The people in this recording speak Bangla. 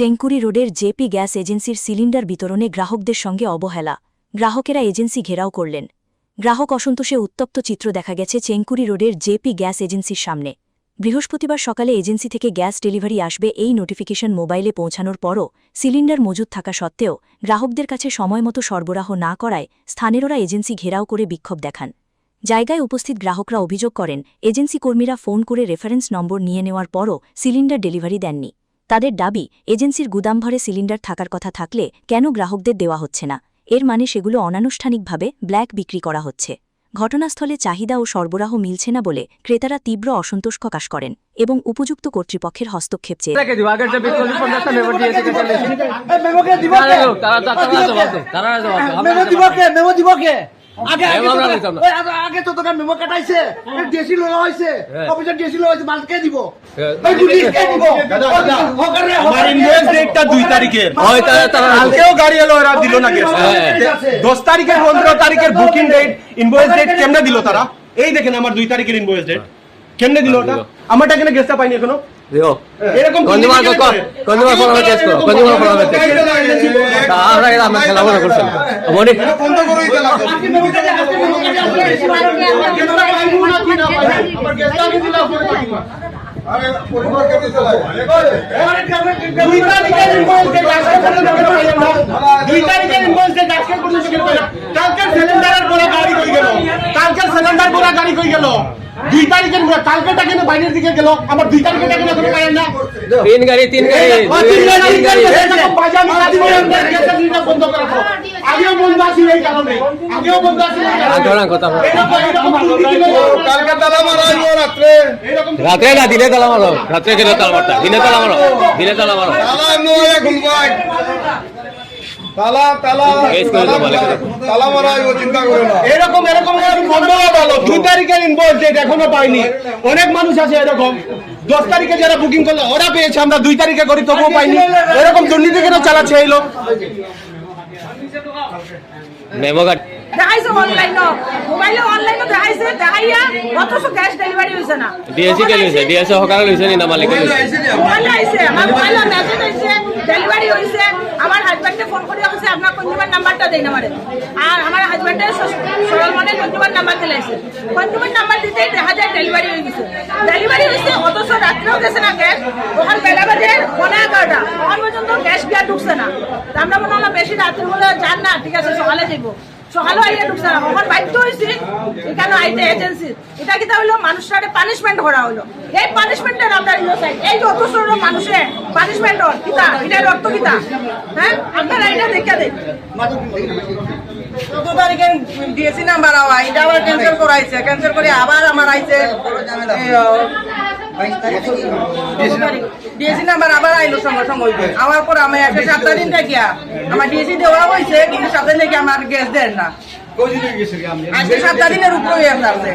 চেংকুরি রোডের জেপি গ্যাস এজেন্সির সিলিন্ডার বিতরণে গ্রাহকদের সঙ্গে অবহেলা, গ্রাহকেরা এজেন্সি ঘেরাও করলেন। গ্রাহক অসন্তোষে উত্তপ্ত চিত্র দেখা গেছে চেংকুরি রোডের জেপি গ্যাস এজেন্সির সামনে। বৃহস্পতিবার সকালে এজেন্সি থেকে গ্যাস ডেলিভারি আসবে এই নোটিফিকেশন মোবাইলে পৌঁছানোর পরও সিলিন্ডার মজুদ থাকা সত্ত্বেও গ্রাহকদের কাছে সময়মতো সরবরাহ না করায় স্থানীয়রা এজেন্সি ঘেরাও করে বিক্ষোভ দেখান। জায়গায় উপস্থিত গ্রাহকরা অভিযোগ করেন, এজেন্সি কর্মীরা ফোন করে রেফারেন্স নম্বর নিয়ে নেওয়ার পরও সিলিন্ডার ডেলিভারি দেননি। তাদের দাবি, এজেন্সির গুদামঘরে সিলিন্ডার থাকার কথা থাকলে কেন গ্রাহকদের দেওয়া হচ্ছে না? এর মানে সেগুলো অনানুষ্ঠানিকভাবে ব্ল্যাক বিক্রি করা হচ্ছে। ঘটনাস্থলে চাহিদা ও সরবরাহ মিলছে না বলে ক্রেতারা তীব্র অসন্তোষ প্রকাশ করেন এবং উপযুক্ত কর্তৃপক্ষের হস্তক্ষেপ চেয়ে আগে তো তোকে মেমো কাটাইছে ডিএসি লওয়া হইছে অফিসার ডিএসি লওয়া হইছে মাল কে দিব আমার ইনভয়েস ডেটটা 2 তারিখে হয় তারা কালকেও গাড়ি এলো এরা দিল না গ্যাস 10 তারিখের 15 তারিখের বুকিং ডেট ইনভয়েস ডেট কেমনে দিল তারা? এই দেখেন আমার 2 তারিখের ইনভয়েস ডেট কেমনে দিল ওটা? আমারটা কেন গ্যাসটা পাইনি এখনো? এরকম কনজিউমার ফোরামে টেস্ট করো, কনজিউমার ফোরামে টেস্ট আমরা এর আমরা খেলা বড় করছি মনে বন্ধ করই দিলাম আমার গ্যাসটা আমি দিলাম আরে পরিবারকে দিতে লাগে 2 তারিখের ইনভয়েস ডেট আজকে পর্যন্ত কেন পাইলাম না? 2 তারিখের ইনভয়েস ডেট আজকে পর্যন্ত কেন পাইলাম? কালকের সিলিন্ডারের পরে গাড়ি কই গেল? কালকের সিলিন্ডার পরে গাড়ি কই গেল? 2 তারিখের কালকেটা কেন বাইরের দিকে গেল? আমার 2 তারিখেটা কেন কোনো পাইলাম না? তিন গাড়ি বাজার মারা দিব গ্যাসের সিলিন্ডার বন্ধ করা তো আগেও বন্ধ আছিল এই কারণে কথা কালকে তালা মারা হইব রাতে না দিনে তালা মারো, রাতে গেলে তালা মারতা, দিনে তালা মারো তালা এমনি হয়ে ঘুমবাই তালা মারা হইব, চিন্তা করো না। এরকম বন্ধ ভালো 2 তারিখের ইনভয়েস ডেট এখনো পাইনি। অনেক মানুষ আছে এরকম 10 তারিখে যারা বুকিং করলো ওরা পেয়েছে, আমরা 2 তারিখে করি তবুও পাইনি। এরকম দুর্নীতি কেন চালাচ্ছে এই লোক? মেমো কার্ড দেখাইছে অনলাইনে, মোবাইলে অনলাইনে দেখাইছে, দেখাইয়া অথচ গ্যাস ডেলিভারি হইছে না। ডিএসসি কে লইছে, ডিএসসি হকার লইছে নি না মালিক লইছে? মোবাইলে আইছে, আমার মোবাইলে মেসেজ আইছে, ডেলিভারি হইছে। আমার হাজবেন্ডে ফোন করে কইছে আপনার কনজিউমার নাম্বারটা দেন আমারে। আর আমার হাজবেন্ডে সরল মনে কনজিউমার নাম্বার দিলাইছে। কনজিউমার নাম্বার দিতেই দেখা যায় ডেলিভারি হয়ে গেছে। ডেলিভারি হইছে অথচ রাত্রেও গেছে না গ্যাস। ওখান বেলা বাজে 11:30 এখন পর্যন্ত গ্যাস গিয়া ঢুকছে না। আমরা মনে হলো বেশি রাত্রে বলে যান না, ঠিক আছে সকালে যাইব। সকালে আইয়া ঢুকছে না, এখন বাধ্য হয়েছি এখানে আইতে এজেন্সি। এটা কি হইলো মানুষটারে পানিশমেন্ট করা হলো। এই পানিশমেন্টের আমরা চাই, এই যে অত ছোট মানুষে পানিশমেন্ট কিতা এটার অর্থ কিতা? হ্যাঁ, আপনারা এটা দেখে দেন। 14 তারিখে ডিএসসি নাম্বার আওয়া এটা আবার ক্যান্সেল করাইছে, ক্যান্সেল করে আবার আমার আইছে ডিএসসি নাম্বার আবার আইলো সঙ্গে সঙ্গে আমার পর আমি একটা 7 দিন থাকিয়া আমার ডিএসসি দেওয়া হয়েছে, কিন্তু 7 দিন থেকে আমার গ্যাস দেন না। আজকে 7 দিনের উপরে আছে।